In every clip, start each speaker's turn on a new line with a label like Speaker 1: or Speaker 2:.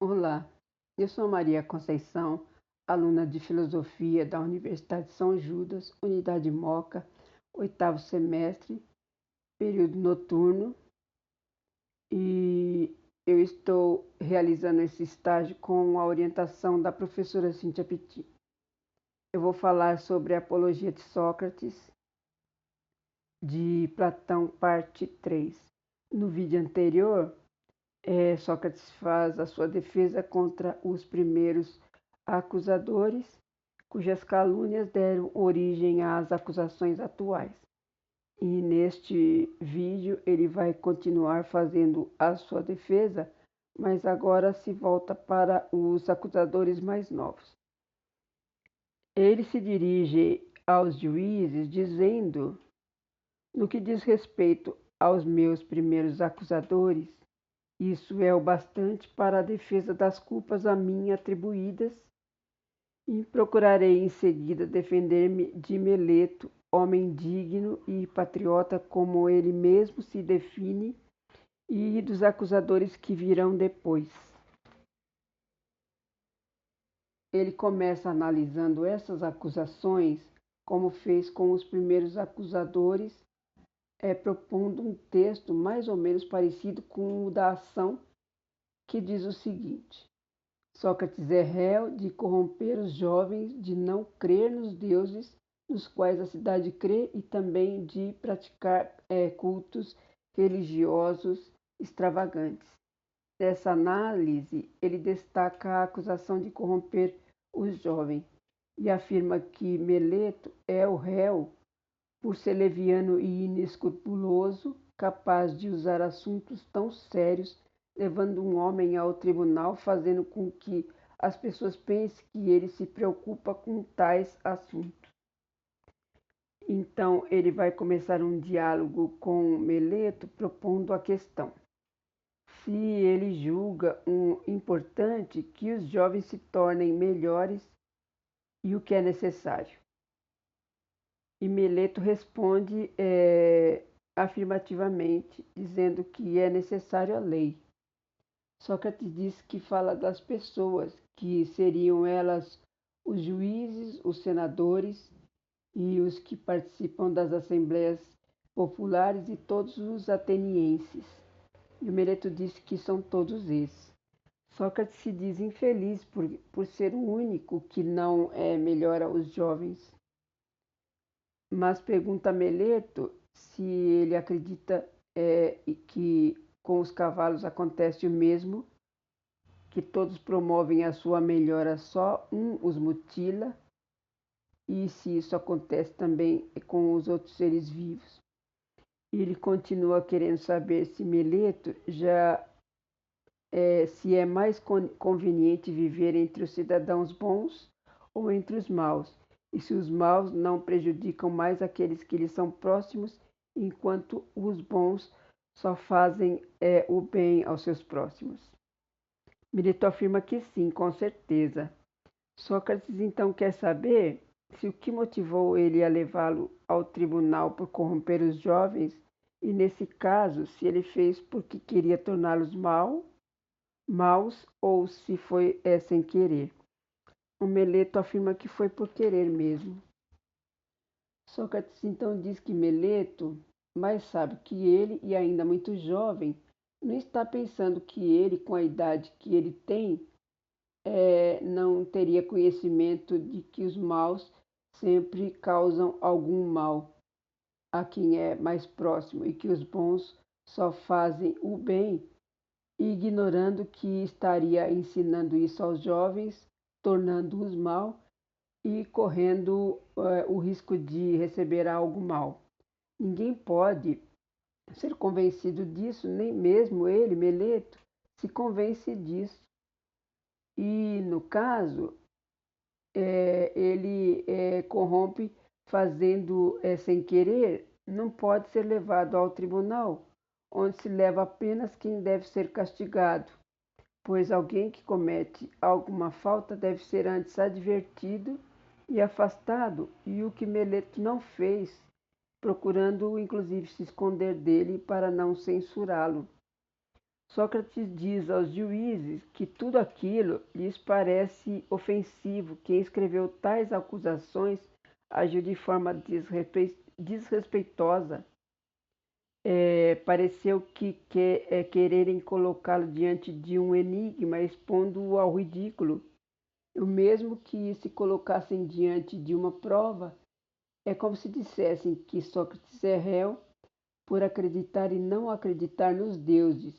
Speaker 1: Olá, eu sou Maria Conceição, aluna de Filosofia da Universidade de São Judas, Unidade Moca, oitavo semestre, período noturno, e eu estou realizando esse estágio com a orientação da professora Cíntia Petit. Eu vou falar sobre a Apologia de Sócrates, de Platão, parte 3. No vídeo anterior, Sócrates faz a sua defesa contra os primeiros acusadores, cujas calúnias deram origem às acusações atuais. E neste vídeo ele vai continuar fazendo a sua defesa, mas agora se volta para os acusadores mais novos. Ele se dirige aos juízes dizendo: no que diz respeito aos meus primeiros acusadores, isso é o bastante para a defesa das culpas a mim atribuídas, e procurarei em seguida defender-me de Meleto, homem digno e patriota como ele mesmo se define, e dos acusadores que virão depois. Ele começa analisando essas acusações, como fez com os primeiros acusadores, propondo um texto mais ou menos parecido com o da ação, que diz o seguinte: Sócrates é réu de corromper os jovens, de não crer nos deuses nos quais a cidade crê e também de praticar cultos religiosos extravagantes. Nessa análise, ele destaca a acusação de corromper os jovens e afirma que Meleto é o réu por ser leviano e inescrupuloso, capaz de usar assuntos tão sérios, levando um homem ao tribunal, fazendo com que as pessoas pensem que ele se preocupa com tais assuntos. Então, ele vai começar um diálogo com Meleto, propondo a questão: se ele julga importante que os jovens se tornem melhores e o que é necessário. E Meleto responde afirmativamente, dizendo que é necessário a lei. Sócrates diz que fala das pessoas, que seriam elas os juízes, os senadores e os que participam das assembleias populares e todos os atenienses. E o Meleto disse que são todos esses. Sócrates se diz infeliz por ser o único que não melhora os jovens, mas pergunta a Meleto se ele acredita que com os cavalos acontece o mesmo, que todos promovem a sua melhora, só um os mutila, e se isso acontece também com os outros seres vivos. E ele continua querendo saber se Meleto se é mais conveniente viver entre os cidadãos bons ou entre os maus, e se os maus não prejudicam mais aqueles que lhes são próximos, enquanto os bons só fazem o bem aos seus próximos. Meleto afirma que sim, com certeza. Sócrates então quer saber se o que motivou ele a levá-lo ao tribunal por corromper os jovens, e nesse caso, se ele fez porque queria torná-los maus ou se foi sem querer. O Meleto afirma que foi por querer mesmo. Sócrates então diz que Meleto, mais sábio que ele e ainda muito jovem, não está pensando que ele, com a idade que ele tem, não teria conhecimento de que os maus sempre causam algum mal a quem é mais próximo e que os bons só fazem o bem, ignorando que estaria ensinando isso aos jovens, tornando-os mal e correndo o risco de receber algo mal. Ninguém pode ser convencido disso, nem mesmo ele, Meleto, se convence disso. E, no caso, ele corrompe fazendo sem querer, não pode ser levado ao tribunal, onde se leva apenas quem deve ser castigado, pois alguém que comete alguma falta deve ser antes advertido e afastado, e o que Meleto não fez, procurando inclusive se esconder dele para não censurá-lo. Sócrates diz aos juízes que tudo aquilo lhes parece ofensivo. Quem escreveu tais acusações agiu de forma desrespeitosa. Pareceu que quererem colocá-lo diante de um enigma, expondo-o ao ridículo. O mesmo que se colocassem diante de uma prova, é como se dissessem que Sócrates é réu por acreditar e não acreditar nos deuses.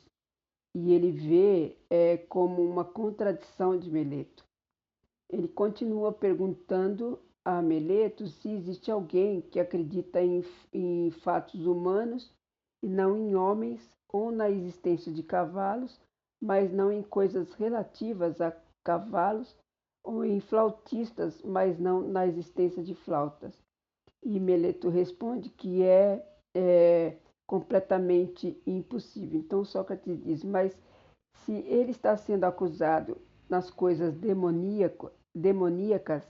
Speaker 1: E ele vê como uma contradição de Meleto. Ele continua perguntando a Meleto se existe alguém que acredita em fatos humanos e não em homens, ou na existência de cavalos, mas não em coisas relativas a cavalos, ou em flautistas, mas não na existência de flautas. E Meleto responde que é completamente impossível. Então Sócrates diz, mas se ele está sendo acusado nas coisas demoníacas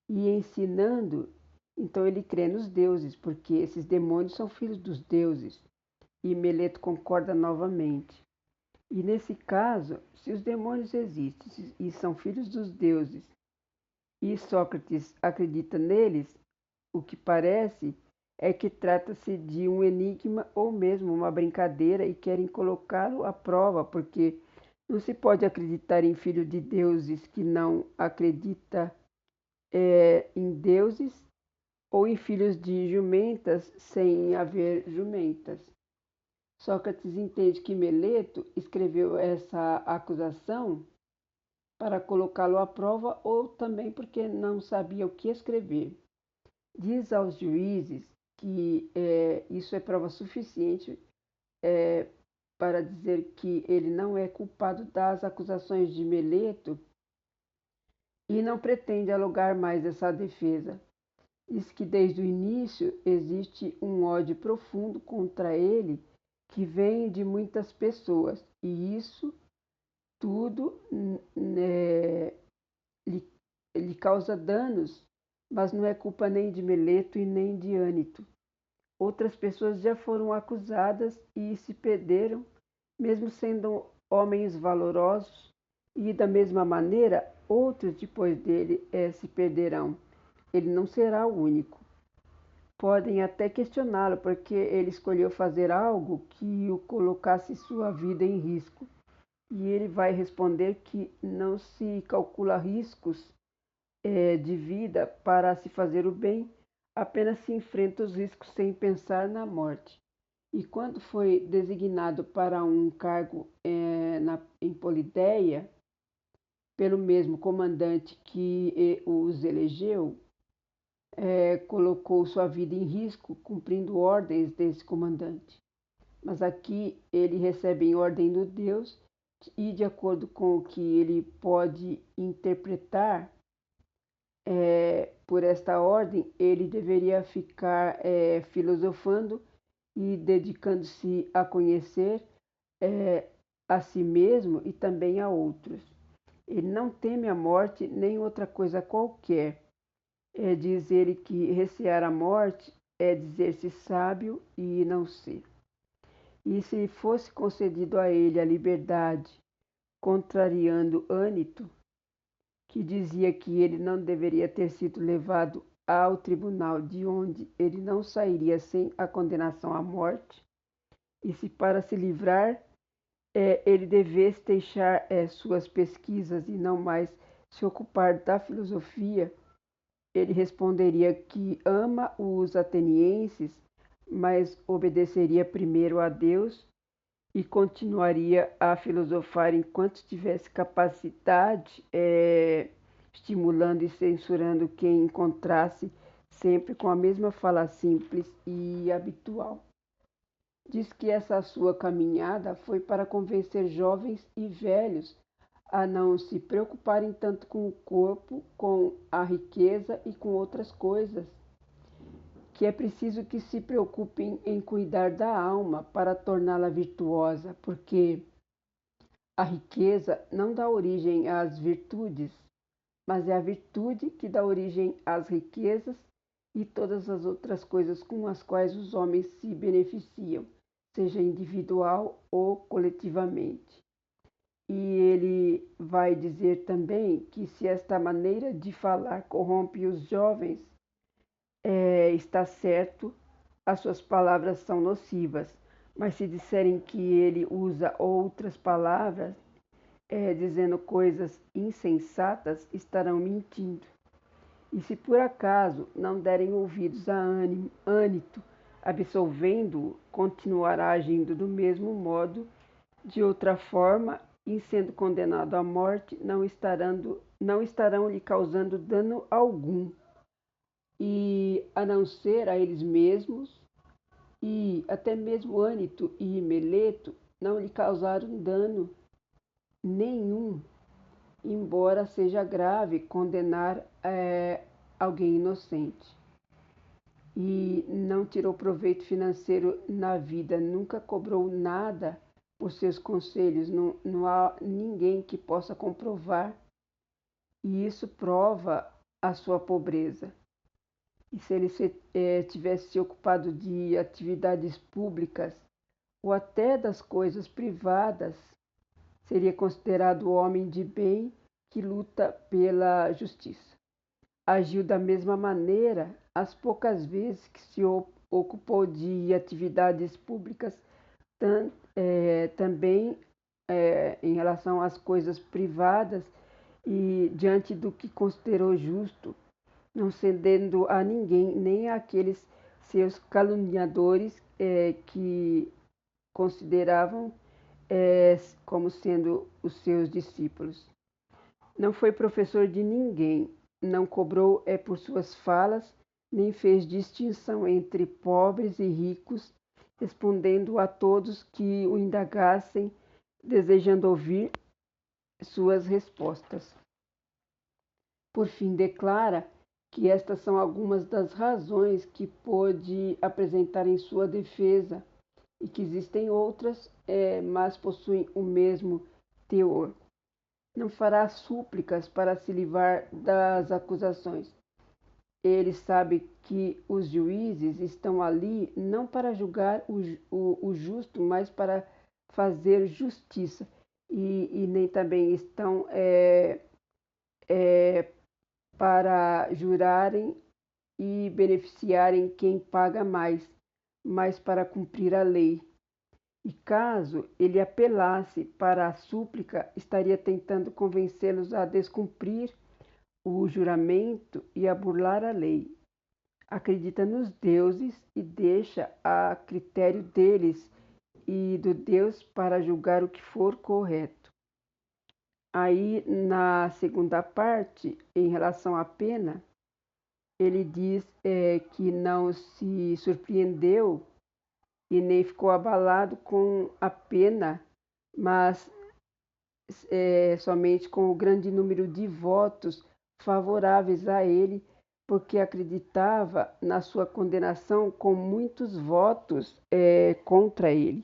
Speaker 1: e ensinando, então ele crê nos deuses, porque esses demônios são filhos dos deuses. E Meleto concorda novamente. E nesse caso, se os demônios existem e são filhos dos deuses, e Sócrates acredita neles, o que parece é que trata-se de um enigma ou mesmo uma brincadeira e querem colocá-lo à prova, porque não se pode acreditar em filho de deuses que não acredita em deuses, ou em filhos de jumentas sem haver jumentas. Sócrates entende que Meleto escreveu essa acusação para colocá-lo à prova ou também porque não sabia o que escrever. Diz aos juízes que isso é prova suficiente para dizer que ele não é culpado das acusações de Meleto e não pretende alugar mais essa defesa. Diz que desde o início existe um ódio profundo contra ele que vem de muitas pessoas e isso tudo lhe causa danos, mas não é culpa nem de Meleto e nem de Ânito. Outras pessoas já foram acusadas e se perderam, mesmo sendo homens valorosos, e da mesma maneira, outros depois dele se perderão. Ele não será o único. Podem até questioná-lo porque ele escolheu fazer algo que o colocasse sua vida em risco. E ele vai responder que não se calcula riscos de vida para se fazer o bem, apenas se enfrenta os riscos sem pensar na morte. E quando foi designado para um cargo em Politeia, pelo mesmo comandante que os elegeu, colocou sua vida em risco cumprindo ordens desse comandante. Mas aqui ele recebe ordem do Deus e, de acordo com o que ele pode interpretar por esta ordem, ele deveria ficar filosofando e dedicando-se a conhecer a si mesmo e também a outros. Ele não teme a morte nem outra coisa qualquer. Diz ele que recear a morte é dizer-se sábio e não ser. E se fosse concedido a ele a liberdade, contrariando Ânito, que dizia que ele não deveria ter sido levado ao tribunal de onde ele não sairia sem a condenação à morte, e se para se livrar ele devesse deixar suas pesquisas e não mais se ocupar da filosofia, ele responderia que ama os atenienses, mas obedeceria primeiro a Deus e continuaria a filosofar enquanto tivesse capacidade, estimulando e censurando quem encontrasse sempre com a mesma fala simples e habitual. Diz que essa sua caminhada foi para convencer jovens e velhos a não se preocuparem tanto com o corpo, com a riqueza e com outras coisas, que é preciso que se preocupem em cuidar da alma para torná-la virtuosa, porque a riqueza não dá origem às virtudes, mas é a virtude que dá origem às riquezas e todas as outras coisas com as quais os homens se beneficiam, seja individual ou coletivamente. E ele vai dizer também que se esta maneira de falar corrompe os jovens, está certo, as suas palavras são nocivas. Mas se disserem que ele usa outras palavras, dizendo coisas insensatas, estarão mentindo. E se por acaso não derem ouvidos a Ânito, absolvendo-o, continuará agindo do mesmo modo, de outra forma, e sendo condenado à morte, não estarão lhe causando dano algum, e a não ser a eles mesmos, e até mesmo Ânito e Meleto não lhe causaram dano nenhum, embora seja grave condenar alguém inocente. E não tirou proveito financeiro na vida, nunca cobrou nada por seus conselhos, não há ninguém que possa comprovar, e isso prova a sua pobreza. E se ele tivesse se ocupado de atividades públicas ou até das coisas privadas, seria considerado homem de bem que luta pela justiça. Agiu da mesma maneira as poucas vezes que se ocupou de atividades públicas, também em relação às coisas privadas e diante do que considerou justo, não cedendo a ninguém, nem àqueles seus caluniadores que consideravam como sendo os seus discípulos. Não foi professor de ninguém, não cobrou por suas falas, nem fez distinção entre pobres e ricos, respondendo a todos que o indagassem, desejando ouvir suas respostas. Por fim, declara que estas são algumas das razões que pôde apresentar em sua defesa e que existem outras, mas possuem o mesmo teor. Não fará súplicas para se livrar das acusações. Ele sabe que os juízes estão ali não para julgar o justo, mas para fazer justiça. E nem também estão para jurarem e beneficiarem quem paga mais, mas para cumprir a lei. E caso ele apelasse para a súplica, estaria tentando convencê-los a descumprir o juramento e a burlar a lei. Acredita nos deuses e deixa a critério deles e do Deus para julgar o que for correto. Aí, na segunda parte, em relação à pena, ele diz que não se surpreendeu e nem ficou abalado com a pena, mas somente com o grande número de votos favoráveis a ele, porque acreditava na sua condenação com muitos votos contra ele.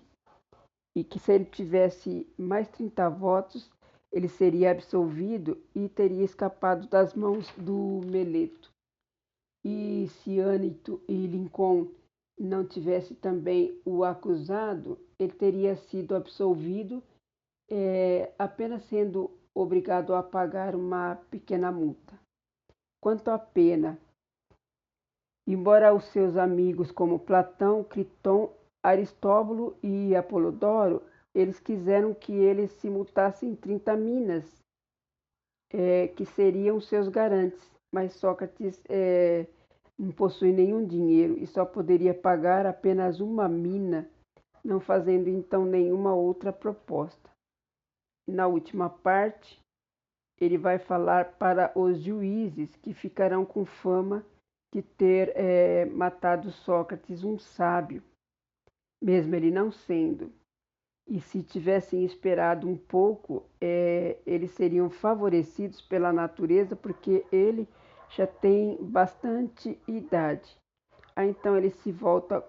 Speaker 1: E que se ele tivesse mais 30 votos, ele seria absolvido e teria escapado das mãos do Meleto. E se Ânito e Lincoln não tivesse também o acusado, ele teria sido absolvido, apenas sendo obrigado a pagar uma pequena multa. Quanto à pena, embora os seus amigos como Platão, Criton, Aristóbulo e Apolodoro, eles quiseram que ele se multasse em 30 minas, que seriam seus garantes, mas Sócrates não possui nenhum dinheiro e só poderia pagar apenas uma mina, não fazendo então nenhuma outra proposta. Na última parte, ele vai falar para os juízes que ficarão com fama de ter matado Sócrates, um sábio, mesmo ele não sendo. E se tivessem esperado um pouco, eles seriam favorecidos pela natureza, porque ele já tem bastante idade. Aí então ele se volta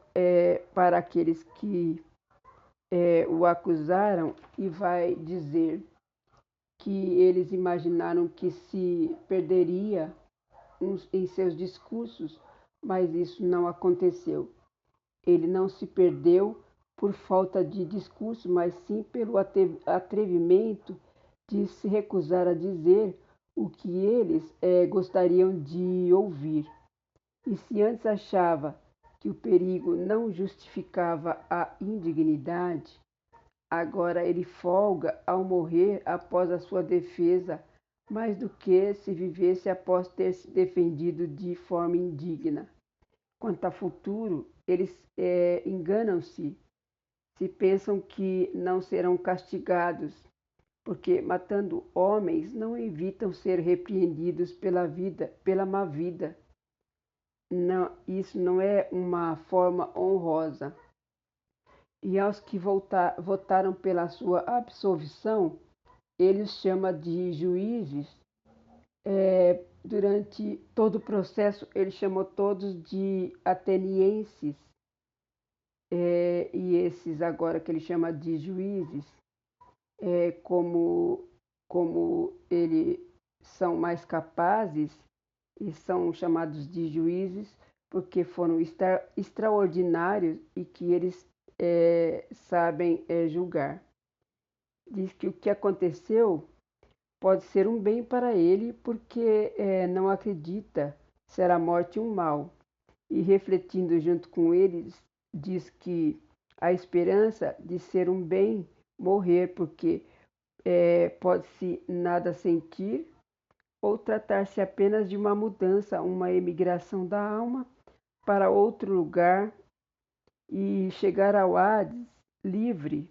Speaker 1: para aqueles que o acusaram e vai dizer que eles imaginaram que se perderia em seus discursos, mas isso não aconteceu. Ele não se perdeu por falta de discurso, mas sim pelo atrevimento de se recusar a dizer o que eles gostariam de ouvir. E se antes achava que o perigo não justificava a indignidade, agora ele folga ao morrer após a sua defesa, mais do que se vivesse após ter se defendido de forma indigna. Quanto ao futuro, eles enganam-se se pensam que não serão castigados, porque matando homens não evitam ser repreendidos pela vida, pela má vida. Não, isso não é uma forma honrosa. E aos que votaram pela sua absolvição, ele os chama de juízes. Durante todo o processo, ele chamou todos de atenienses. E esses agora que ele chama de juízes, como eles são mais capazes e são chamados de juízes porque foram extraordinários e que eles sabem julgar. Diz que o que aconteceu pode ser um bem para ele porque não acredita ser a morte um mal. E refletindo junto com eles, diz que a esperança de ser um bem morrer porque pode-se nada sentir, ou tratar-se apenas de uma mudança, uma emigração da alma para outro lugar e chegar ao Hades livre.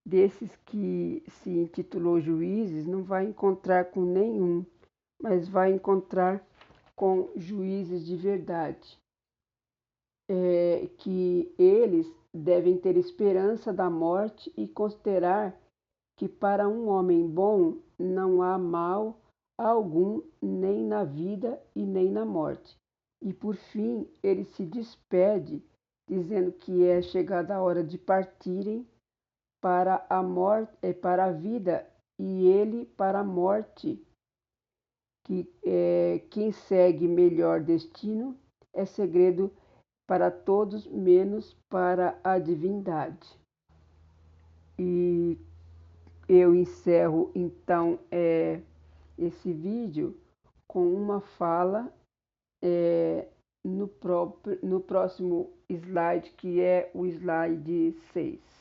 Speaker 1: Desses que se intitulou juízes, não vai encontrar com nenhum, mas vai encontrar com juízes de verdade. Que eles devem ter esperança da morte e considerar que para um homem bom não há mal algum, nem na vida e nem na morte. E por fim, ele se despede, dizendo que é chegada a hora de partirem para a morte, para a vida e ele para a morte, que quem segue melhor destino é segredo para todos, menos para a divindade. E eu encerro então esse vídeo com uma fala no próximo slide, que é o slide 6.